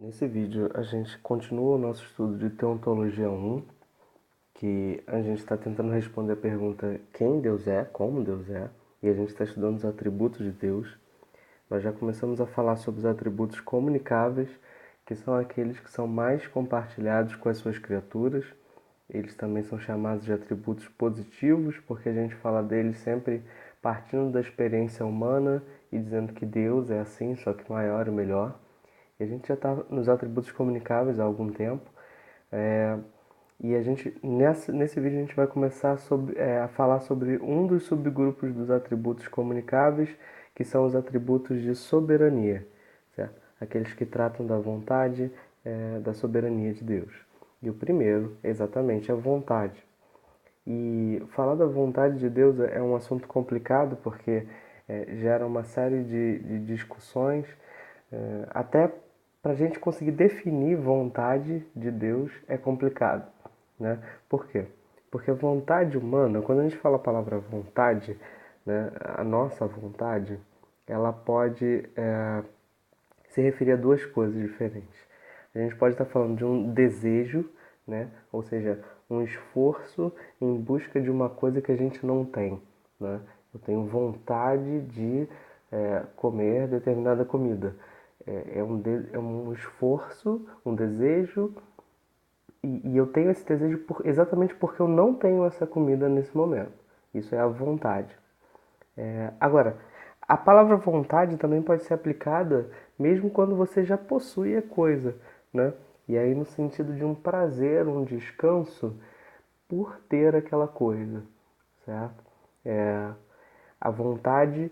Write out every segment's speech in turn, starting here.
Nesse vídeo a gente continua o nosso estudo de Teontologia 1, que a gente está tentando responder a pergunta quem Deus é, como Deus é, e a gente está estudando os atributos de Deus. Nós já começamos a falar sobre os atributos comunicáveis, que são aqueles que são mais compartilhados com as suas criaturas. Eles também são chamados de atributos positivos, porque a gente fala deles sempre partindo da experiência humana e dizendo que Deus é assim, só que maior e melhor. E a gente já está nos atributos comunicáveis há algum tempo. E a gente, nesse vídeo a gente vai começar a falar sobre um dos subgrupos dos atributos comunicáveis, que são os atributos de soberania, certo? Aqueles que tratam da vontade, da soberania de Deus. E o primeiro é exatamente a vontade. E falar da vontade de Deus é um assunto complicado porque gera uma série de discussões, até para a gente conseguir definir vontade de Deus é complicado, né? Por quê? Porque a vontade humana, quando a gente fala a palavra vontade, né, a nossa vontade, ela pode se referir a duas coisas diferentes. A gente pode estar falando de um desejo, né? Ou seja, um esforço em busca de uma coisa que a gente não tem, né? Eu tenho vontade de comer determinada comida. É um esforço, um desejo, e eu tenho esse desejo exatamente porque eu não tenho essa comida nesse momento. Isso é a vontade. Agora, a palavra vontade também pode ser aplicada mesmo quando você já possui a coisa, né? E aí no sentido de um prazer, um descanso por ter aquela coisa, certo? A vontade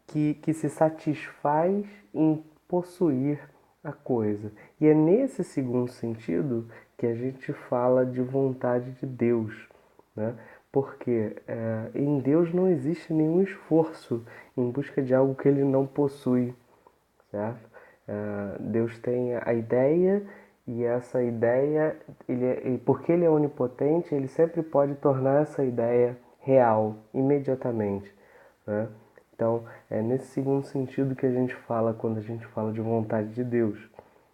que se satisfaz em possuir a coisa. E é nesse segundo sentido que a gente fala de vontade de Deus, né? Porque em Deus não existe nenhum esforço em busca de algo que ele não possui, certo? Deus tem a ideia e essa ideia, porque ele é onipotente, ele sempre pode tornar essa ideia real, imediatamente, né? Então, é nesse segundo sentido que a gente fala quando a gente fala de vontade de Deus,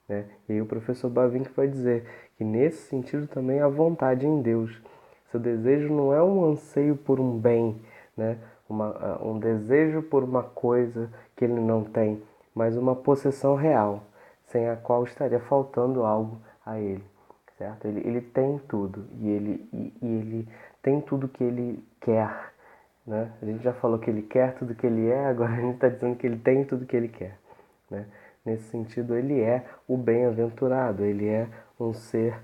né? E aí o professor Bavinck vai dizer que nesse sentido também há vontade em Deus. Seu desejo não é um anseio por um bem, né? Um desejo por uma coisa que ele não tem, mas uma possessão real, sem a qual estaria faltando algo a ele, certo? Ele tem tudo e ele tem tudo que ele quer, né? A gente já falou que ele quer tudo que ele é, agora a gente está dizendo que ele tem tudo que ele quer, né? Nesse sentido, ele é o bem-aventurado, ele é um ser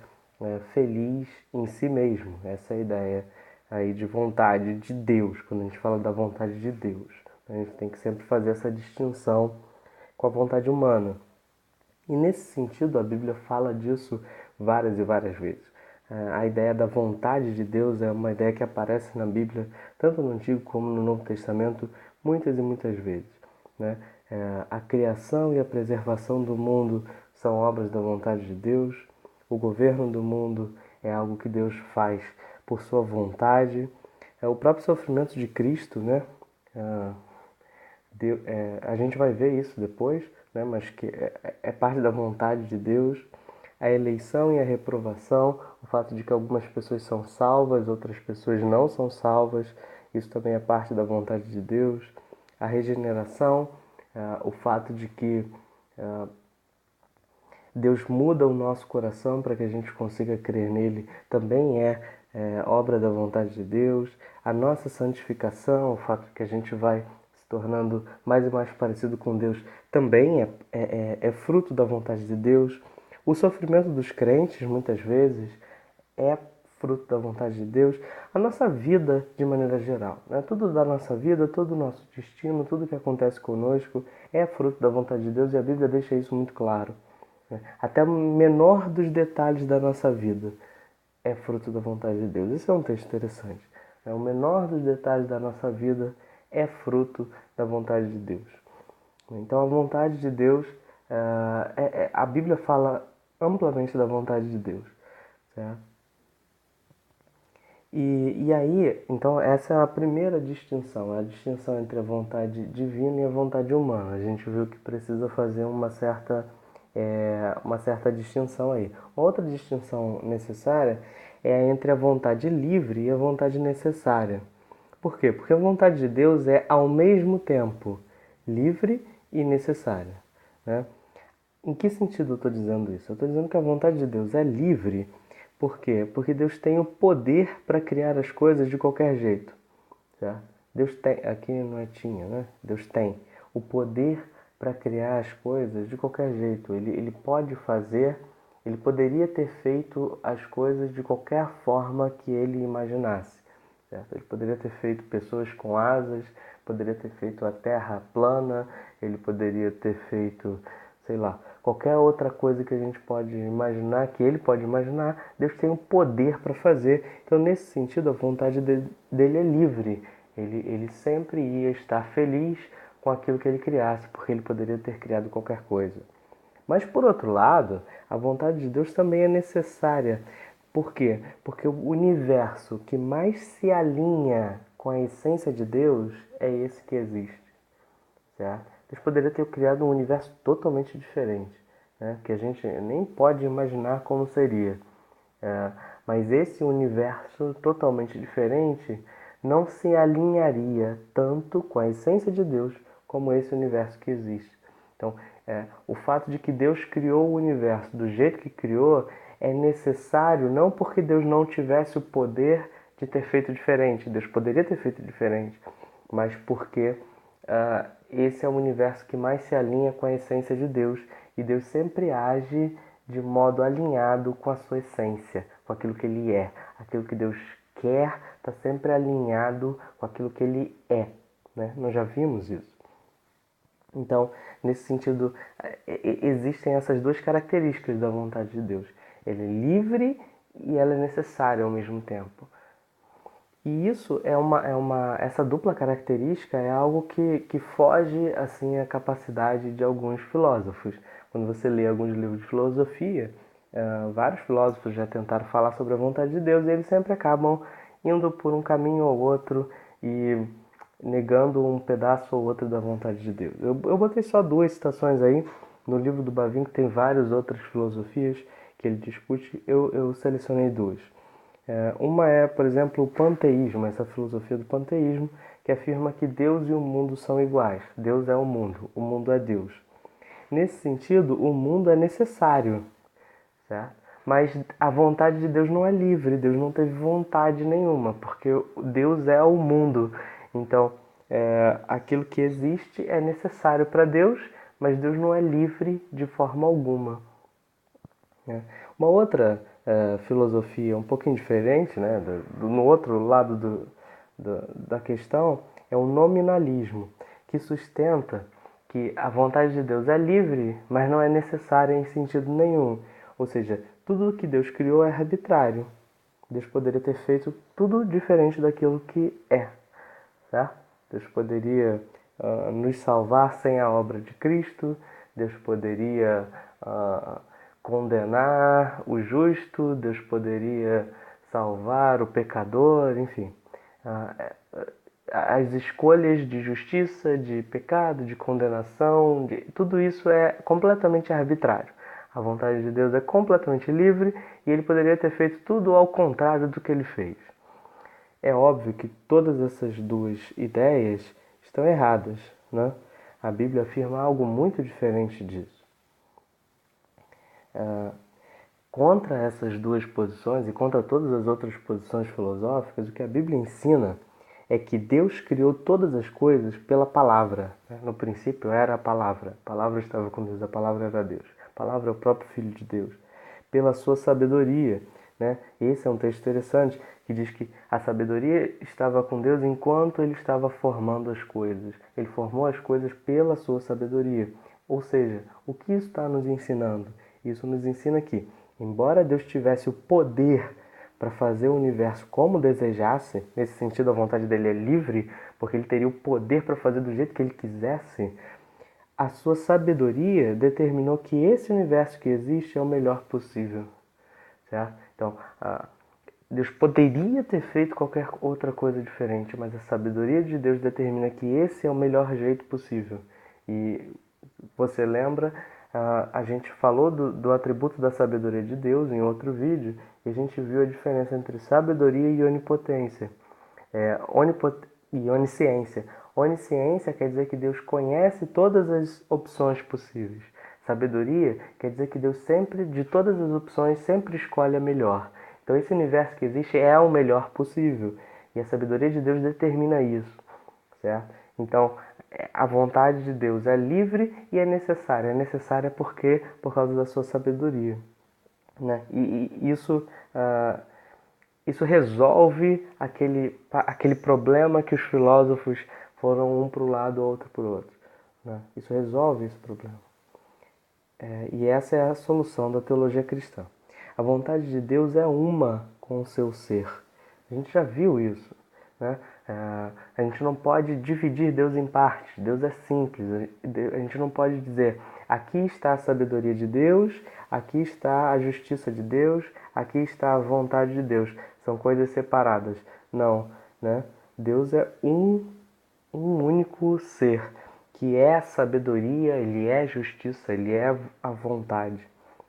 feliz em si mesmo. Essa é a ideia aí de vontade de Deus, quando a gente fala da vontade de Deus. A gente tem que sempre fazer essa distinção com a vontade humana. E nesse sentido, a Bíblia fala disso várias e várias vezes. A ideia da vontade de Deus é uma ideia que aparece na Bíblia, tanto no Antigo como no Novo Testamento, muitas e muitas vezes, né? A criação e a preservação do mundo são obras da vontade de Deus. O governo do mundo é algo que Deus faz por sua vontade. O próprio sofrimento de Cristo, né? A gente vai ver isso depois, né? Mas que é parte da vontade de Deus. A eleição e a reprovação, o fato de que algumas pessoas são salvas, outras pessoas não são salvas, isso também é parte da vontade de Deus. A regeneração, o fato de que Deus muda o nosso coração para que a gente consiga crer nele, também é obra da vontade de Deus. A nossa santificação, o fato de que a gente vai se tornando mais e mais parecido com Deus, também é fruto da vontade de Deus. O sofrimento dos crentes, muitas vezes, é fruto da vontade de Deus. A nossa vida, de maneira geral, né? Tudo da nossa vida, todo o nosso destino, tudo que acontece conosco é fruto da vontade de Deus e a Bíblia deixa isso muito claro. Até o menor dos detalhes da nossa vida é fruto da vontade de Deus. Isso é um texto interessante. O menor dos detalhes da nossa vida é fruto da vontade de Deus. Então, a vontade de Deus, a Bíblia fala amplamente da vontade de Deus, certo? E aí, então, essa é a primeira distinção, a distinção entre a vontade divina e a vontade humana. A gente viu que precisa fazer uma certa uma certa distinção aí. Outra distinção necessária é entre a vontade livre e a vontade necessária. Por quê? Porque a vontade de Deus é ao mesmo tempo livre e necessária, né? Em que sentido eu estou dizendo isso? Eu estou dizendo que a vontade de Deus é livre. Por quê? Porque Deus tem o poder para criar as coisas de qualquer jeito. Certo? Deus tem, aqui não é tinha, né? Deus tem o poder para criar as coisas de qualquer jeito. Ele pode fazer, ele poderia ter feito as coisas de qualquer forma que ele imaginasse. Certo? Ele poderia ter feito pessoas com asas, poderia ter feito a terra plana, ele poderia ter feito, sei lá, qualquer outra coisa que a gente pode imaginar, que ele pode imaginar, Deus tem o poder para fazer. Então, nesse sentido, a vontade dele é livre. Ele sempre ia estar feliz com aquilo que ele criasse, porque ele poderia ter criado qualquer coisa. Mas, por outro lado, a vontade de Deus também é necessária. Por quê? Porque o universo que mais se alinha com a essência de Deus é esse que existe. Certo? Deus poderia ter criado um universo totalmente diferente, né? Que a gente nem pode imaginar como seria. Mas esse universo totalmente diferente não se alinharia tanto com a essência de Deus como esse universo que existe. Então, o fato de que Deus criou o universo do jeito que criou é necessário não porque Deus não tivesse o poder de ter feito diferente. Deus poderia ter feito diferente, mas porque esse é o universo que mais se alinha com a essência de Deus e Deus sempre age de modo alinhado com a sua essência, com aquilo que Ele é. Aquilo que Deus quer está sempre alinhado com aquilo que Ele é, né? Nós já vimos isso. Então, nesse sentido, existem essas duas características da vontade de Deus. Ele é livre e ela é necessária ao mesmo tempo. E isso essa dupla característica é algo que foge assim à capacidade de alguns filósofos. Quando você lê alguns livros de filosofia, vários filósofos já tentaram falar sobre a vontade de Deus e eles sempre acabam indo por um caminho ou outro e negando um pedaço ou outro da vontade de Deus. Eu botei só duas citações aí. No livro do Bavinck tem várias outras filosofias que ele discute, eu selecionei duas. Uma é, por exemplo, o panteísmo, essa filosofia do panteísmo, que afirma que Deus e o mundo são iguais. Deus é o mundo é Deus. Nesse sentido, o mundo é necessário, certo? Mas a vontade de Deus não é livre, Deus não teve vontade nenhuma, porque Deus é o mundo. Então, aquilo que existe é necessário para Deus, mas Deus não é livre de forma alguma. Uma outra filosofia um pouquinho diferente, né, no outro lado da questão, é o nominalismo, que sustenta que a vontade de Deus é livre, mas não é necessária em sentido nenhum. Ou seja, tudo que Deus criou é arbitrário. Deus poderia ter feito tudo diferente daquilo que é, certo? Deus poderia nos salvar sem a obra de Cristo. Deus poderia condenar o justo. Deus poderia salvar o pecador, enfim. As escolhas de justiça, de pecado, de condenação, tudo isso é completamente arbitrário. A vontade de Deus é completamente livre e ele poderia ter feito tudo ao contrário do que ele fez. É óbvio que todas essas duas ideias estão erradas, né? A Bíblia afirma algo muito diferente disso. Contra essas duas posições e contra todas as outras posições filosóficas, o que a Bíblia ensina é que Deus criou todas as coisas pela palavra. No princípio era a palavra estava com Deus, a palavra era Deus. A palavra é o próprio Filho de Deus. Pela sua sabedoria, né? Esse é um texto interessante que diz que a sabedoria estava com Deus enquanto ele estava formando as coisas. Ele formou as coisas pela sua sabedoria. Ou seja, o que isso está nos ensinando? Isso nos ensina que, embora Deus tivesse o poder para fazer o universo como desejasse, nesse sentido a vontade dele é livre, porque ele teria o poder para fazer do jeito que ele quisesse, a sua sabedoria determinou que esse universo que existe é o melhor possível. Certo? Então, Deus poderia ter feito qualquer outra coisa diferente, mas a sabedoria de Deus determina que esse é o melhor jeito possível. E você lembra A gente falou do atributo da sabedoria de Deus em outro vídeo e a gente viu a diferença entre sabedoria e onipotência. E onisciência. Onisciência quer dizer que Deus conhece todas as opções possíveis. Sabedoria quer dizer que Deus sempre, de todas as opções, sempre escolhe a melhor. Então esse universo que existe é o melhor possível. E a sabedoria de Deus determina isso, certo? Então, a vontade de Deus é livre e é necessária. É necessária por causa da sua sabedoria, né? E isso resolve aquele problema que os filósofos foram um para o lado, outro para o outro, né? Isso resolve esse problema. E essa é a solução da teologia cristã. A vontade de Deus é uma com o seu ser. A gente já viu isso, né? A gente não pode dividir Deus em partes. Deus é simples. A gente não pode dizer aqui está a sabedoria de Deus, aqui está a justiça de Deus, aqui está a vontade de Deus. São coisas separadas. Não, né? Deus é um único ser, que é a sabedoria, ele é a justiça, ele é a vontade,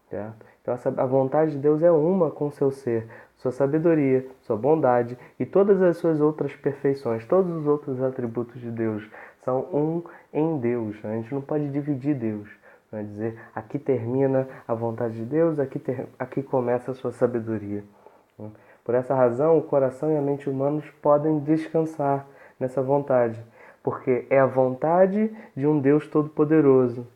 certo? Então a vontade de Deus é uma com seu ser, sua sabedoria, sua bondade e todas as suas outras perfeições, todos os outros atributos de Deus são um em Deus. A gente não pode dividir Deus, né? Dizer aqui termina a vontade de Deus, aqui começa a sua sabedoria. Por essa razão, o coração e a mente humanos podem descansar nessa vontade, porque é a vontade de um Deus todo-poderoso,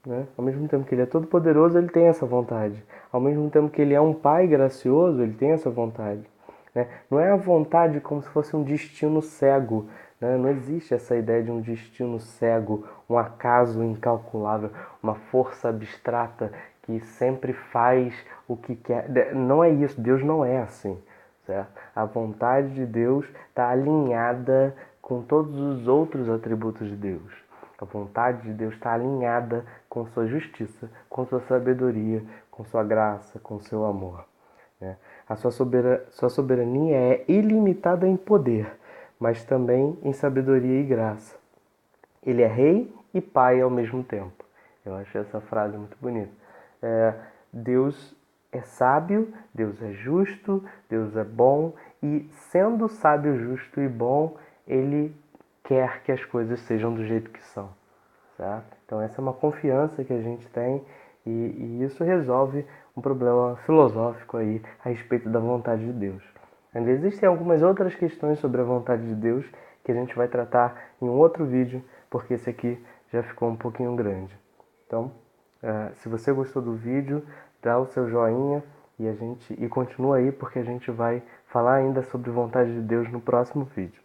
né? Ao mesmo tempo que ele é todo-poderoso, ele tem essa vontade. Ao mesmo tempo que ele é um pai gracioso, ele tem essa vontade, né? Não é a vontade como se fosse um destino cego, né? Não existe essa ideia de um destino cego, um acaso incalculável, uma força abstrata que sempre faz o que quer. Não é isso, Deus não é assim, certo? A vontade de Deus está alinhada com todos os outros atributos de Deus. A vontade de Deus está alinhada com sua justiça, com sua sabedoria, com sua graça, com seu amor, né? A sua soberania é ilimitada em poder, mas também em sabedoria e graça. Ele é rei e pai ao mesmo tempo. Eu acho essa frase muito bonita. Deus é sábio, Deus é justo, Deus é bom e, sendo sábio, justo e bom, Ele quer que as coisas sejam do jeito que são, certo? Então essa é uma confiança que a gente tem e isso resolve um problema filosófico aí a respeito da vontade de Deus. Ainda existem algumas outras questões sobre a vontade de Deus que a gente vai tratar em um outro vídeo, porque esse aqui já ficou um pouquinho grande. Então, se você gostou do vídeo, dá o seu joinha e continua aí, porque a gente vai falar ainda sobre vontade de Deus no próximo vídeo.